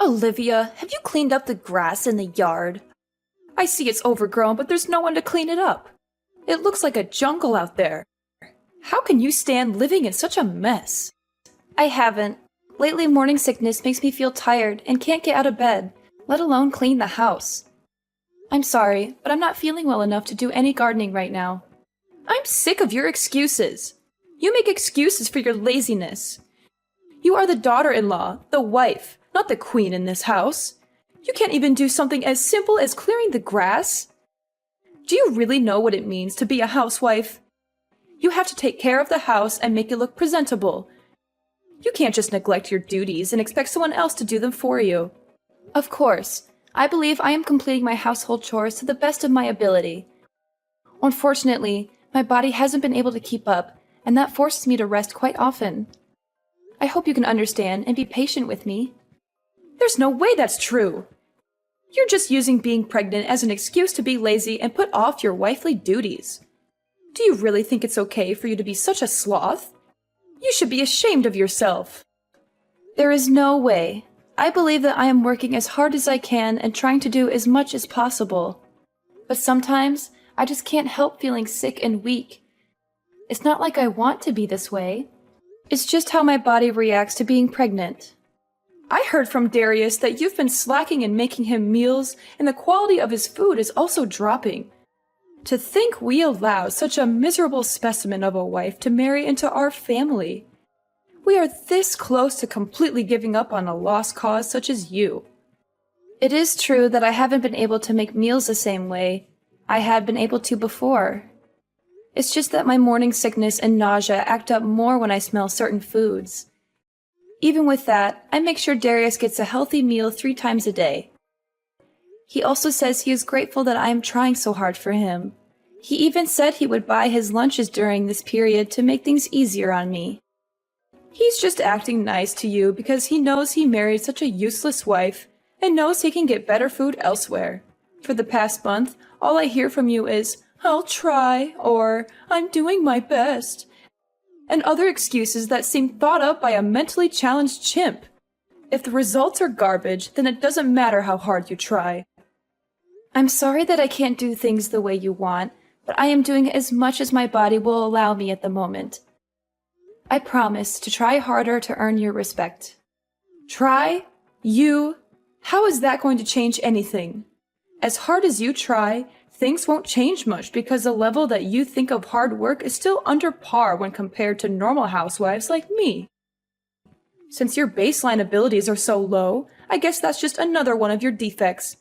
Olivia, have you cleaned up the grass in the yard? I see it's overgrown, but there's no one to clean it up. It looks like a jungle out there. How can you stand living in such a mess? I haven't. Lately, morning sickness makes me feel tired and can't get out of bed, let alone clean the house. I'm sorry, but I'm not feeling well enough to do any gardening right now. I'm sick of your excuses. You make excuses for your laziness. You are the daughter-in-law, the wife, not the queen in this house. You can't even do something as simple as clearing the grass? Do you really know what it means to be a housewife? You have to take care of the house and make it look presentable. You can't just neglect your duties and expect someone else to do them for you. Of course, I believe I am completing my household chores to the best of my ability. Unfortunately, my body hasn't been able to keep up, and that forces me to rest quite often. I hope you can understand and be patient with me. There's no way that's true. You're just using being pregnant as an excuse to be lazy and put off your wifely duties. Do you really think it's okay for you to be such a sloth? You should be ashamed of yourself. There is no way. I believe that I am working as hard as I can and trying to do as much as possible. But sometimes, I just can't help feeling sick and weak. It's not like I want to be this way. It's just how my body reacts to being pregnant. I heard from Darius that you've been slacking in making him meals, and the quality of his food is also dropping. To think we allow such a miserable specimen of a wife to marry into our family. We are this close to completely giving up on a lost cause such as you. It is true that I haven't been able to make meals the same way I had been able to before. It's just that my morning sickness and nausea act up more when I smell certain foods. Even with that, I make sure Darius gets a healthy meal 3 times a day. He also says he is grateful that I am trying so hard for him. He even said he would buy his lunches during this period to make things easier on me. He's just acting nice to you because he knows he married such a useless wife and knows he can get better food elsewhere. For the past month, all I hear from you is, "I'll try," or "I'm doing my best," and other excuses that seem thought up by a mentally challenged chimp. If the results are garbage, then it doesn't matter how hard you try. I'm sorry that I can't do things the way you want, but I am doing as much as my body will allow me at the moment. I promise to try harder to earn your respect. Try? You? How is that going to change anything? As hard as you try, things won't change much because the level that you think of hard work is still under par when compared to normal housewives like me. Since your baseline abilities are so low, I guess that's just another one of your defects.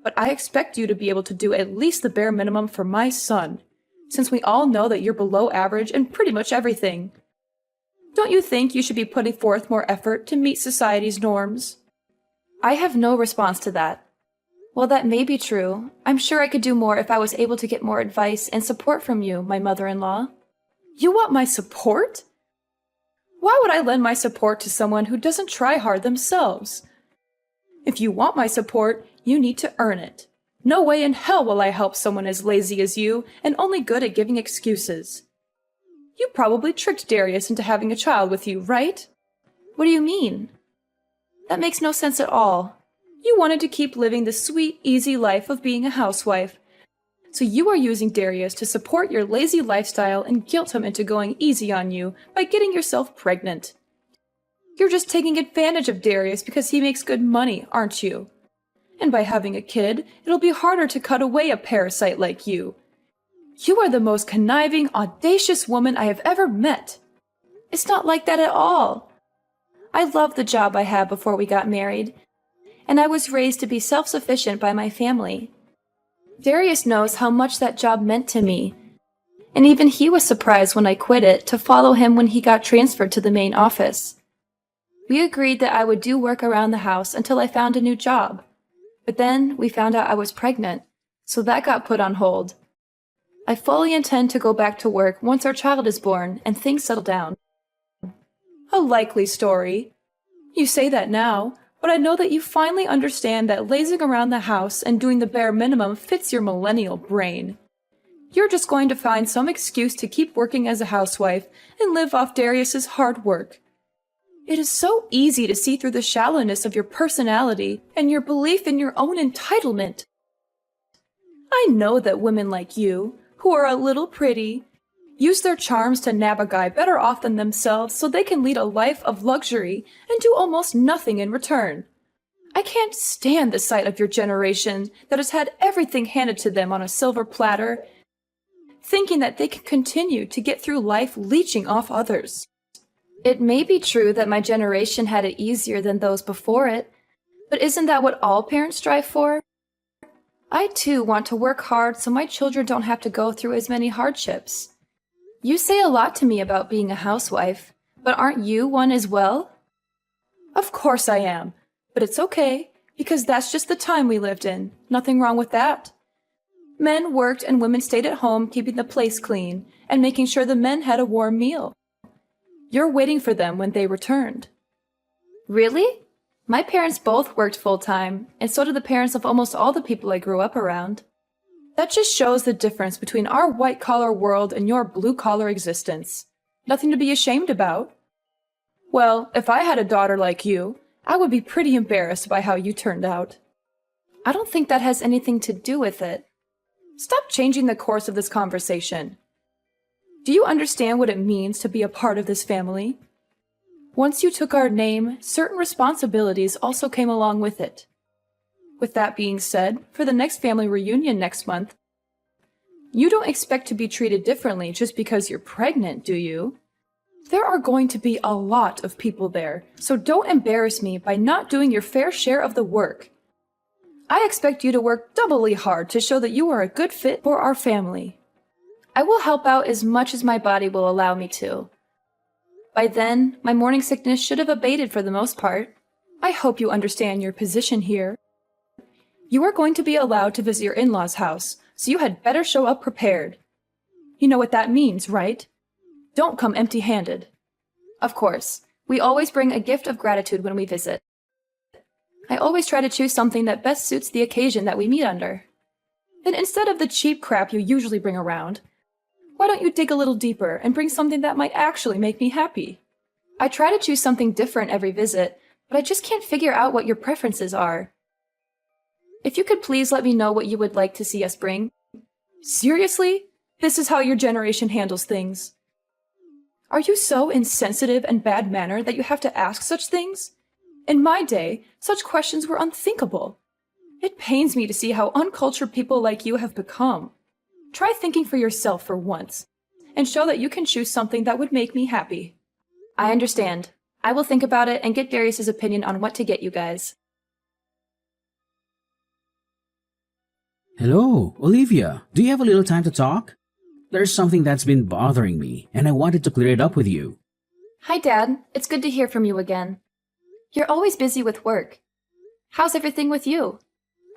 But I expect you to be able to do at least the bare minimum for my son, since we all know that you're below average in pretty much everything. Don't you think you should be putting forth more effort to meet society's norms? I have no response to that. While that may be true, I'm sure I could do more if I was able to get more advice and support from you, my mother-in-law. You want my support? Why would I lend my support to someone who doesn't try hard themselves? If you want my support, you need to earn it. No way in hell will I help someone as lazy as you and only good at giving excuses. You probably tricked Darius into having a child with you, right? What do you mean? That makes no sense at all. You wanted to keep living the sweet, easy life of being a housewife. So you are using Darius to support your lazy lifestyle and guilt him into going easy on you by getting yourself pregnant. You're just taking advantage of Darius because he makes good money, aren't you? And by having a kid, it'll be harder to cut away a parasite like you. You are the most conniving, audacious woman I have ever met. It's not like that at all. I loved the job I had before we got married, and I was raised to be self-sufficient by my family. Darius knows how much that job meant to me, and even he was surprised when I quit it to follow him when he got transferred to the main office. We agreed that I would do work around the house until I found a new job. But then we found out I was pregnant, so that got put on hold. I fully intend to go back to work once our child is born and things settle down. A likely story. You say that now, but I know that you finally understand that lazing around the house and doing the bare minimum fits your millennial brain. You're just going to find some excuse to keep working as a housewife and live off Darius's hard work. It is so easy to see through the shallowness of your personality and your belief in your own entitlement. I know that women like you, who are a little pretty, use their charms to nab a guy better off than themselves so they can lead a life of luxury and do almost nothing in return. I can't stand the sight of your generation that has had everything handed to them on a silver platter, thinking that they can continue to get through life leeching off others. It may be true that my generation had it easier than those before it, but isn't that what all parents strive for? I too want to work hard so my children don't have to go through as many hardships. You say a lot to me about being a housewife, but aren't you one as well? Of course I am, but it's okay, because that's just the time we lived in. Nothing wrong with that. Men worked and women stayed at home keeping the place clean and making sure the men had a warm meal. You're waiting for them when they returned. Really? My parents both worked full-time, and so did the parents of almost all the people I grew up around. That just shows the difference between our white-collar world and your blue-collar existence. Nothing to be ashamed about. Well, if I had a daughter like you, I would be pretty embarrassed by how you turned out. I don't think that has anything to do with it. Stop changing the course of this conversation. Do you understand what it means to be a part of this family? Once you took our name, certain responsibilities also came along with it. With that being said, for the next family reunion next month, you don't expect to be treated differently just because you're pregnant, do you? There are going to be a lot of people there, so don't embarrass me by not doing your fair share of the work. I expect you to work doubly hard to show that you are a good fit for our family. I will help out as much as my body will allow me to. By then, my morning sickness should have abated for the most part. I hope you understand your position here. You are going to be allowed to visit your in-laws' house, so you had better show up prepared. You know what that means, right? Don't come empty-handed. Of course, we always bring a gift of gratitude when we visit. I always try to choose something that best suits the occasion that we meet under. Then instead of the cheap crap you usually bring around, why don't you dig a little deeper and bring something that might actually make me happy? I try to choose something different every visit, but I just can't figure out what your preferences are. If you could please let me know what you would like to see us bring. Seriously? This is how your generation handles things. Are you so insensitive and bad-mannered that you have to ask such things? In my day, such questions were unthinkable. It pains me to see how uncultured people like you have become. Try thinking for yourself for once, and show that you can choose something that would make me happy. I understand. I will think about it and get Darius's opinion on what to get you guys. Hello, Olivia. Do you have a little time to talk? There's something that's been bothering me, and I wanted to clear it up with you. Hi, Dad. It's good to hear from you again. You're always busy with work. How's everything with you?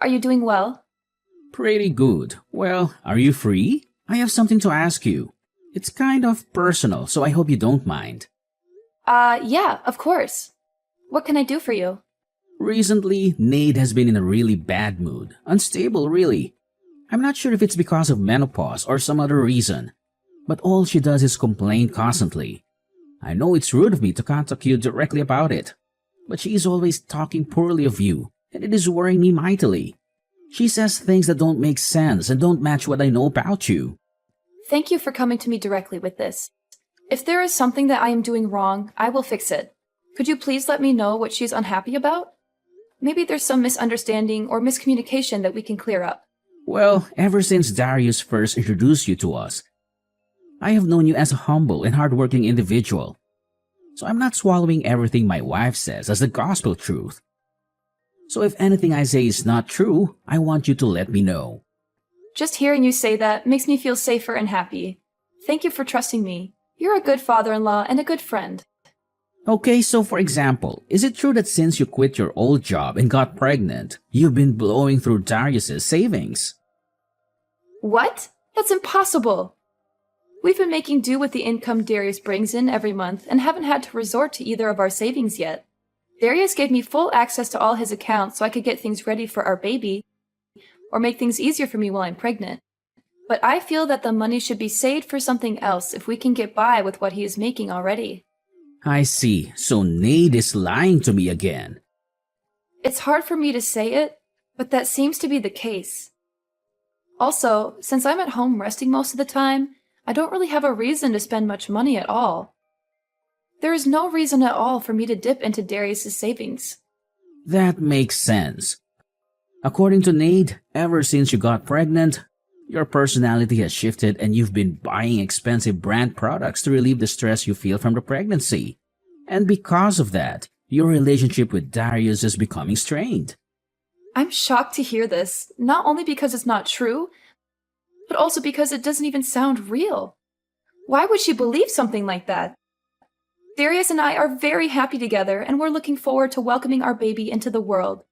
Are you doing well? Pretty good. Well, are you free? I have something to ask you. It's kind of personal, so I hope you don't mind. Yeah, of course. What can I do for you? Recently, Nade has been in a really bad mood. Unstable, really. I'm not sure if it's because of menopause or some other reason, but all she does is complain constantly. I know it's rude of me to contact you directly about it, but she is always talking poorly of you, and it is worrying me mightily. She says things that don't make sense and don't match what I know about you. Thank you for coming to me directly with this. If there is something that I am doing wrong, I will fix it. Could you please let me know what she's unhappy about? Maybe there's some misunderstanding or miscommunication that we can clear up. Well, ever since Darius first introduced you to us, I have known you as a humble and hardworking individual. So I'm not swallowing everything my wife says as the gospel truth. So if anything I say is not true, I want you to let me know. Just hearing you say that makes me feel safer and happy. Thank you for trusting me. You're a good father-in-law and a good friend. Okay, so for example, is it true that since you quit your old job and got pregnant, you've been blowing through Darius's savings? What? That's impossible! We've been making do with the income Darius brings in every month and haven't had to resort to either of our savings yet. Darius gave me full access to all his accounts so I could get things ready for our baby, or make things easier for me while I'm pregnant. But I feel that the money should be saved for something else if we can get by with what he is making already. I see, so Nate is lying to me again. It's hard for me to say it, but that seems to be the case. Also, since I'm at home resting most of the time, I don't really have a reason to spend much money at all. There is no reason at all for me to dip into Darius's savings. That makes sense. According to Nate, ever since you got pregnant, your personality has shifted and you've been buying expensive brand products to relieve the stress you feel from the pregnancy. And because of that, your relationship with Darius is becoming strained. I'm shocked to hear this, not only because it's not true, but also because it doesn't even sound real. Why would she believe something like that? Darius and I are very happy together, and we're looking forward to welcoming our baby into the world.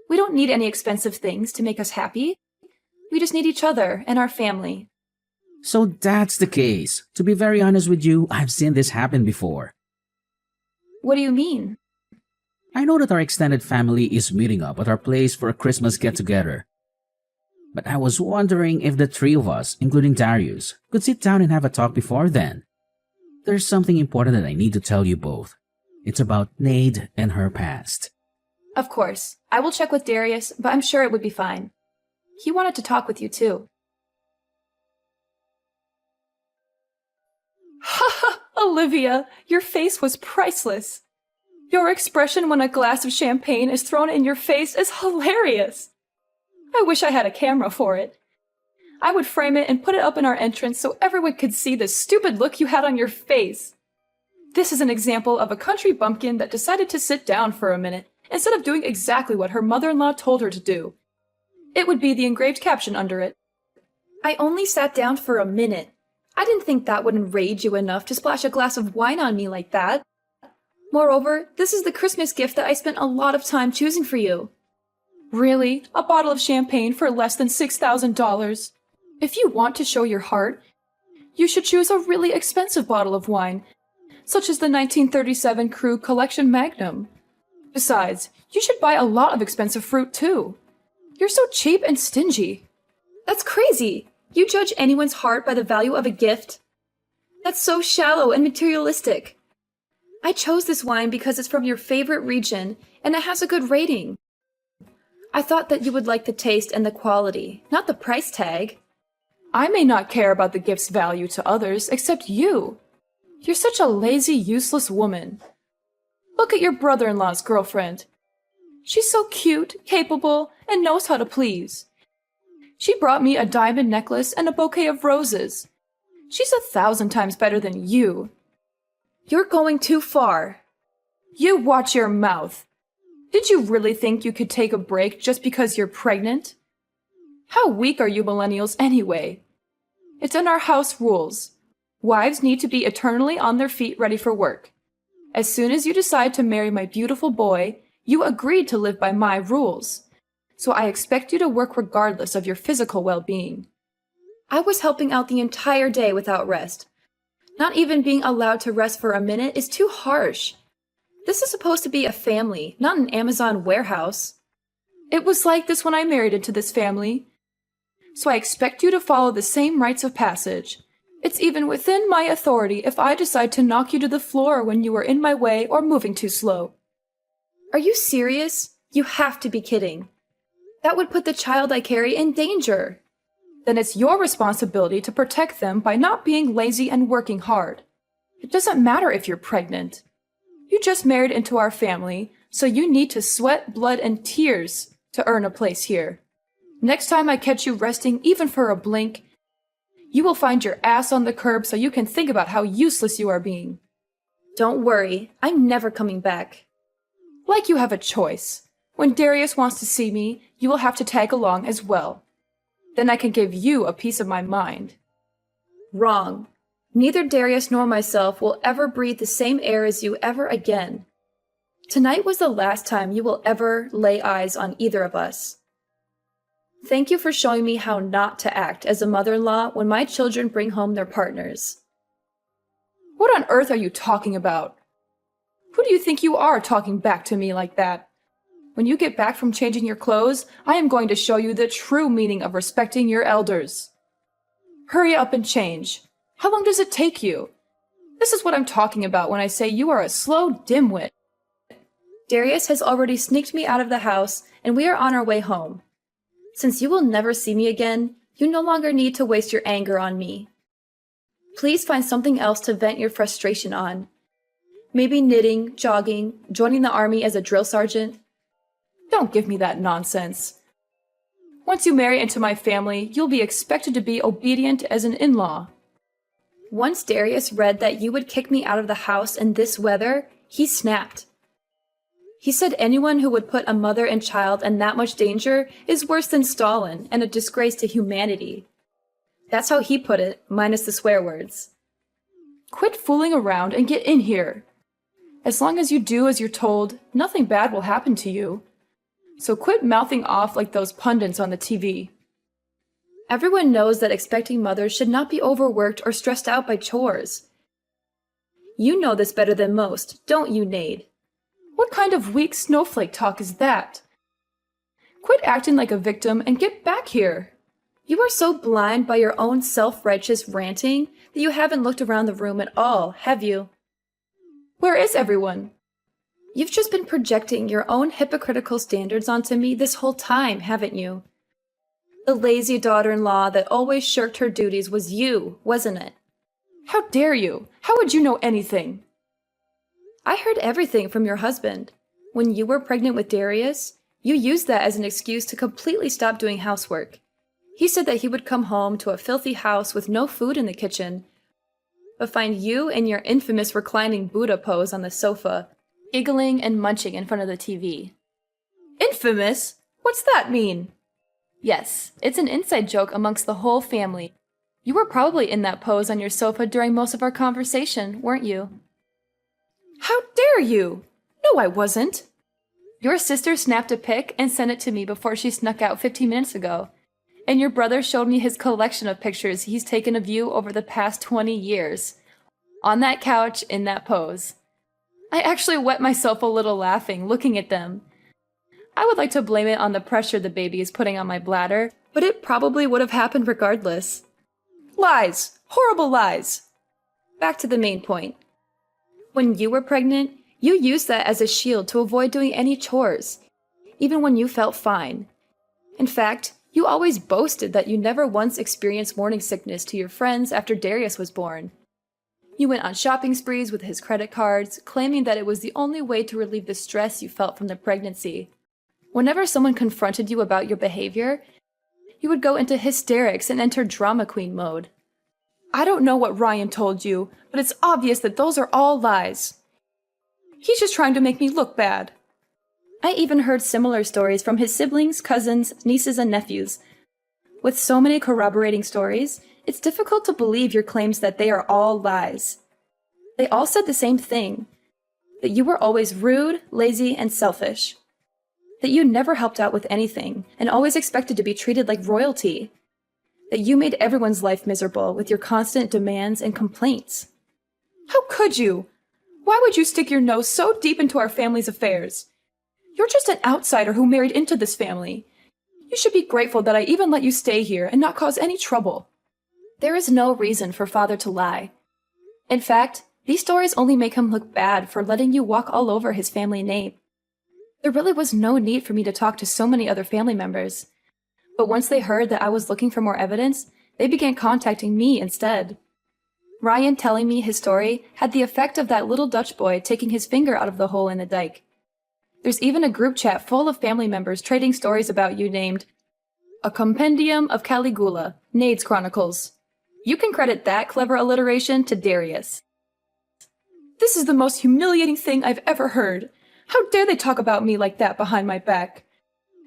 We don't need any expensive things to make us happy. We just need each other and our family. So that's the case. To be very honest with you, I've seen this happen before. What do you mean? I know that our extended family is meeting up at our place for a Christmas get-together. But I was wondering if the three of us, including Darius, could sit down and have a talk before then. There's something important that I need to tell you both. It's about Nade and her past. Of course. I will check with Darius, but I'm sure it would be fine. He wanted to talk with you too. Haha, Olivia, your face was priceless. Your expression when a glass of champagne is thrown in your face is hilarious. I wish I had a camera for it. I would frame it and put it up in our entrance so everyone could see the stupid look you had on your face. This is an example of a country bumpkin that decided to sit down for a minute instead of doing exactly what her mother-in-law told her to do. It would be the engraved caption under it. I only sat down for a minute. I didn't think that would enrage you enough to splash a glass of wine on me like that. Moreover, this is the Christmas gift that I spent a lot of time choosing for you. Really? A bottle of champagne for less than $6,000? If you want to show your heart, you should choose a really expensive bottle of wine, such as the 1937 Krug Collection Magnum. Besides, you should buy a lot of expensive fruit too. You're so cheap and stingy. That's crazy. You judge anyone's heart by the value of a gift? That's so shallow and materialistic. I chose this wine because it's from your favorite region and it has a good rating. I thought that you would like the taste and the quality, not the price tag. I may not care about the gift's value to others except you. You're such a lazy, useless woman. Look at your brother-in-law's girlfriend. She's so cute, capable, and knows how to please. She brought me a diamond necklace and a bouquet of roses. She's 1,000 times better than you. You're going too far. You watch your mouth. Did you really think you could take a break just because you're pregnant? How weak are you millennials anyway? It's in our house rules. Wives need to be eternally on their feet ready for work. As soon as you decide to marry my beautiful boy, you agreed to live by my rules. So I expect you to work regardless of your physical well-being. I was helping out the entire day without rest. Not even being allowed to rest for a minute is too harsh. This is supposed to be a family, not an Amazon warehouse. It was like this when I married into this family. So I expect you to follow the same rites of passage. It's even within my authority if I decide to knock you to the floor when you are in my way or moving too slow. Are you serious? You have to be kidding. That would put the child I carry in danger. Then it's your responsibility to protect them by not being lazy and working hard. It doesn't matter if you're pregnant. You just married into our family, so you need to sweat, blood, and tears to earn a place here. Next time I catch you resting even for a blink, you will find your ass on the curb so you can think about how useless you are being. Don't worry, I'm never coming back. Like you have a choice. When Darius wants to see me, you will have to tag along as well. Then I can give you a piece of my mind. Wrong. Neither Darius nor myself will ever breathe the same air as you ever again. Tonight was the last time you will ever lay eyes on either of us. Thank you for showing me how not to act as a mother-in-law when my children bring home their partners. What on earth are you talking about? Who do you think you are talking back to me like that? When you get back from changing your clothes, I am going to show you the true meaning of respecting your elders. Hurry up and change. How long does it take you? This is what I'm talking about when I say you are a slow dimwit. Darius has already sneaked me out of the house, and we are on our way home. Since you will never see me again, you no longer need to waste your anger on me. Please find something else to vent your frustration on. Maybe knitting, jogging, joining the army as a drill sergeant. Don't give me that nonsense. Once you marry into my family, you'll be expected to be obedient as an in-law. Once Darius read that you would kick me out of the house in this weather, he snapped. He said anyone who would put a mother and child in that much danger is worse than Stalin and a disgrace to humanity. That's how he put it, minus the swear words. Quit fooling around and get in here. As long as you do as you're told, nothing bad will happen to you. So quit mouthing off like those pundits on the TV. Everyone knows that expecting mothers should not be overworked or stressed out by chores. You know this better than most, don't you, Nade? What kind of weak snowflake talk is that? Quit acting like a victim and get back here. You are so blind by your own self-righteous ranting that you haven't looked around the room at all, have you? Where is everyone? You've just been projecting your own hypocritical standards onto me this whole time, haven't you? The lazy daughter-in-law that always shirked her duties was you, wasn't it? How dare you? How would you know anything? I heard everything from your husband. When you were pregnant with Darius, you used that as an excuse to completely stop doing housework. He said that he would come home to a filthy house with no food in the kitchen, but find you in your infamous reclining Buddha pose on the sofa, giggling and munching in front of the TV. Infamous? What's that mean? Yes, it's an inside joke amongst the whole family. You were probably in that pose on your sofa during most of our conversation, weren't you? How dare you? No, I wasn't. Your sister snapped a pic and sent it to me before she snuck out 15 minutes ago. And your brother showed me his collection of pictures he's taken of you over the past 20 years. On that couch, in that pose. I actually wet myself a little laughing, looking at them. I would like to blame it on the pressure the baby is putting on my bladder, but it probably would have happened regardless. Lies! Horrible lies! Back to the main point. When you were pregnant, you used that as a shield to avoid doing any chores, even when you felt fine. In fact, you always boasted that you never once experienced morning sickness to your friends after Darius was born. You went on shopping sprees with his credit cards, claiming that it was the only way to relieve the stress you felt from the pregnancy. Whenever someone confronted you about your behavior, you would go into hysterics and enter drama queen mode. I don't know what Ryan told you, but it's obvious that those are all lies. He's just trying to make me look bad. I even heard similar stories from his siblings, cousins, nieces, and nephews. With so many corroborating stories, it's difficult to believe your claims that they are all lies. They all said the same thing, that you were always rude, lazy, and selfish. That you never helped out with anything, and always expected to be treated like royalty. That you made everyone's life miserable with your constant demands and complaints. How could you? Why would you stick your nose so deep into our family's affairs? You're just an outsider who married into this family. You should be grateful that I even let you stay here and not cause any trouble. There is no reason for Father to lie. In fact, these stories only make him look bad for letting you walk all over his family name. There really was no need for me to talk to so many other family members. But once they heard that I was looking for more evidence, they began contacting me instead. Ryan telling me his story had the effect of that little Dutch boy taking his finger out of the hole in the dike. There's even a group chat full of family members trading stories about you named A Compendium of Caligula, Nade's Chronicles. You can credit that clever alliteration to Darius. This is the most humiliating thing I've ever heard. How dare they talk about me like that behind my back?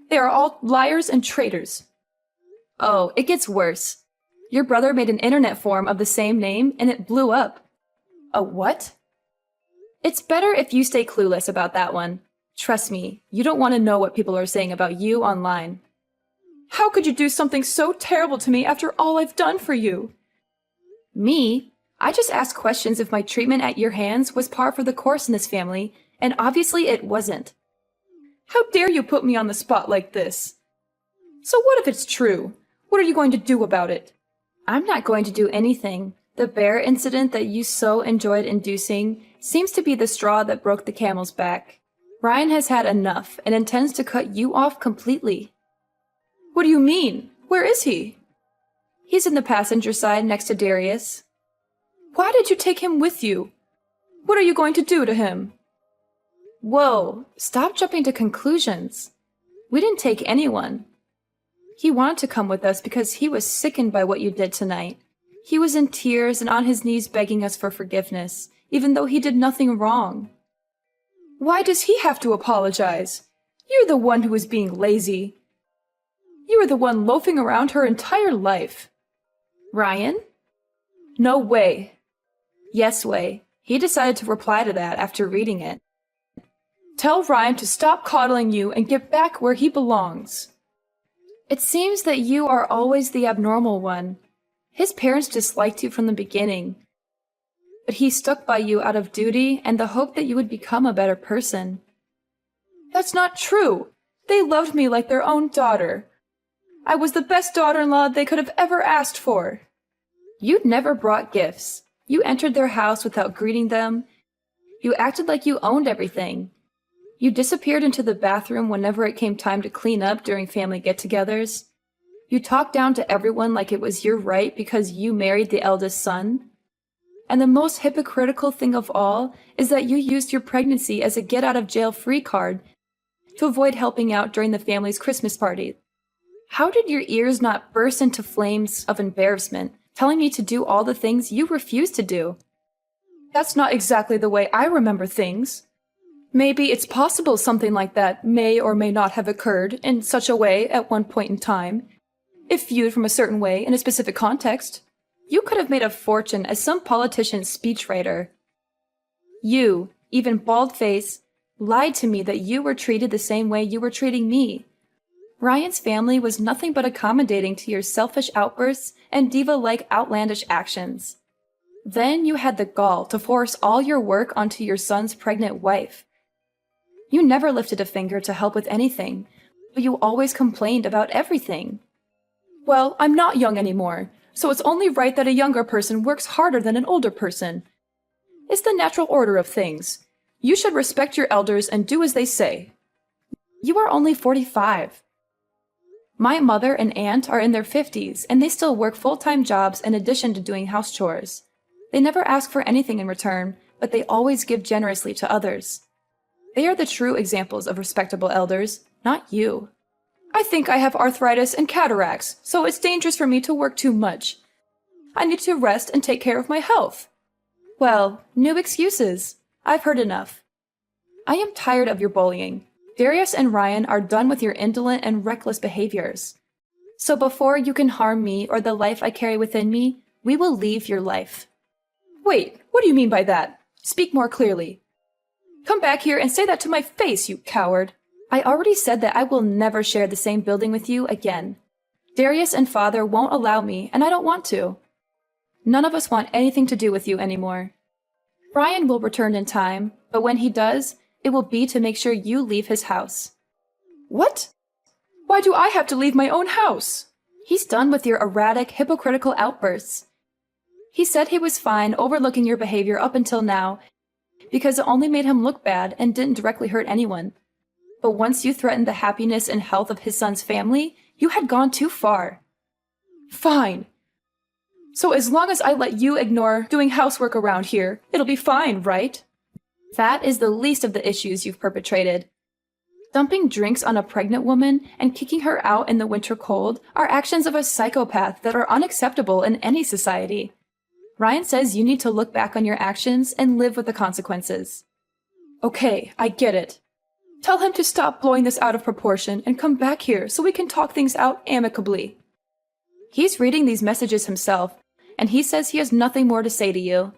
They are all liars and traitors. Oh, it gets worse. Your brother made an internet forum of the same name and it blew up. A what? It's better if you stay clueless about that one. Trust me, you don't want to know what people are saying about you online. How could you do something so terrible to me after all I've done for you? Me? I just asked questions if my treatment at your hands was par for the course in this family, and obviously it wasn't. How dare you put me on the spot like this? So what if it's true? What are you going to do about it? I'm not going to do anything. The bear incident that you so enjoyed inducing seems to be the straw that broke the camel's back. Ryan has had enough and intends to cut you off completely. What do you mean? Where is he? He's in the passenger side next to Darius. Why did you take him with you? What are you going to do to him? Whoa, stop jumping to conclusions. We didn't take anyone. He wanted to come with us because he was sickened by what you did tonight. He was in tears and on his knees begging us for forgiveness, even though he did nothing wrong. Why does he have to apologize? You're the one who was being lazy. You were the one loafing around her entire life. Ryan? No way. Yes way. He decided to reply to that after reading it. Tell Ryan to stop coddling you and get back where he belongs. It seems that you are always the abnormal one. His parents disliked you from the beginning, but he stuck by you out of duty and the hope that you would become a better person. That's not true. They loved me like their own daughter. I was the best daughter-in-law they could have ever asked for. You'd never brought gifts. You entered their house without greeting them. You acted like you owned everything. You disappeared into the bathroom whenever it came time to clean up during family get-togethers. You talked down to everyone like it was your right because you married the eldest son. And the most hypocritical thing of all is that you used your pregnancy as a get-out-of-jail-free card to avoid helping out during the family's Christmas party. How did your ears not burst into flames of embarrassment, telling me to do all the things you refused to do? That's not exactly the way I remember things. Maybe it's possible something like that may or may not have occurred in such a way at one point in time, if viewed from a certain way in a specific context. You could have made a fortune as some politician's speechwriter. You, even bald-faced, lied to me that you were treated the same way you were treating me. Ryan's family was nothing but accommodating to your selfish outbursts and diva-like outlandish actions. Then you had the gall to force all your work onto your son's pregnant wife. You never lifted a finger to help with anything, but you always complained about everything. Well, I'm not young anymore, so it's only right that a younger person works harder than an older person. It's the natural order of things. You should respect your elders and do as they say. You are only 45. My mother and aunt are in their 50s, and they still work full-time jobs in addition to doing house chores. They never ask for anything in return, but they always give generously to others. They are the true examples of respectable elders, not you. I think I have arthritis and cataracts, so it's dangerous for me to work too much. I need to rest and take care of my health. Well, no excuses. I've heard enough. I am tired of your bullying. Darius and Ryan are done with your indolent and reckless behaviors. So before you can harm me or the life I carry within me, we will leave your life. Wait, what do you mean by that? Speak more clearly. Come back here and say that to my face, you coward. I already said that I will never share the same building with you again. Darius and Father won't allow me, and I don't want to. None of us want anything to do with you anymore. Ryan will return in time, but when he does, it will be to make sure you leave his house. What? Why do I have to leave my own house? He's done with your erratic, hypocritical outbursts. He said he was fine overlooking your behavior up until now, because it only made him look bad and didn't directly hurt anyone. But once you threatened the happiness and health of his son's family, you had gone too far. Fine. So as long as I let you ignore doing housework around here, it'll be fine, right? That is the least of the issues you've perpetrated. Dumping drinks on a pregnant woman and kicking her out in the winter cold are actions of a psychopath that are unacceptable in any society. Ryan says you need to look back on your actions and live with the consequences. Okay, I get it. Tell him to stop blowing this out of proportion and come back here so we can talk things out amicably. He's reading these messages himself, and he says he has nothing more to say to you.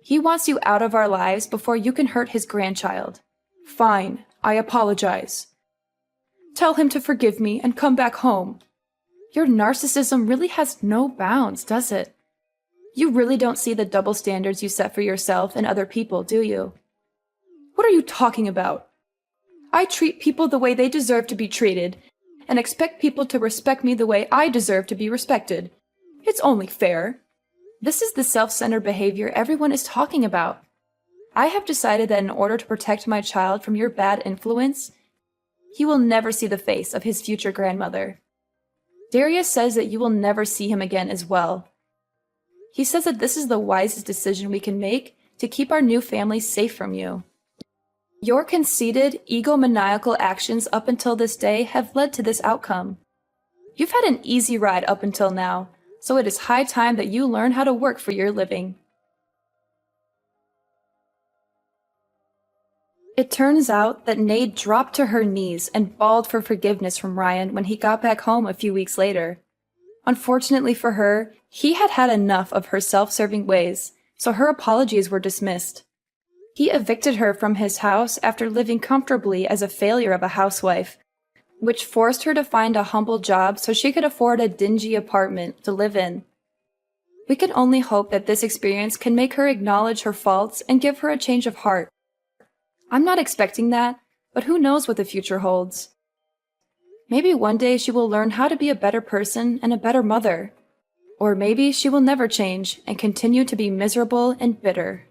He wants you out of our lives before you can hurt his grandchild. Fine, I apologize. Tell him to forgive me and come back home. Your narcissism really has no bounds, does it? You really don't see the double standards you set for yourself and other people, do you? What are you talking about? I treat people the way they deserve to be treated, and expect people to respect me the way I deserve to be respected. It's only fair. This is the self-centered behavior everyone is talking about. I have decided that in order to protect my child from your bad influence, he will never see the face of his future grandmother. Darius says that you will never see him again as well. He says that this is the wisest decision we can make to keep our new family safe from you. Your conceited, egomaniacal actions up until this day have led to this outcome. You've had an easy ride up until now, so it is high time that you learn how to work for your living. It turns out that Nade dropped to her knees and bawled for forgiveness from Ryan when he got back home a few weeks later. Unfortunately for her, he had had enough of her self-serving ways, so her apologies were dismissed. He evicted her from his house after living comfortably as a failure of a housewife, which forced her to find a humble job so she could afford a dingy apartment to live in. We can only hope that this experience can make her acknowledge her faults and give her a change of heart. I'm not expecting that, but who knows what the future holds. Maybe one day she will learn how to be a better person and a better mother. Or maybe she will never change and continue to be miserable and bitter.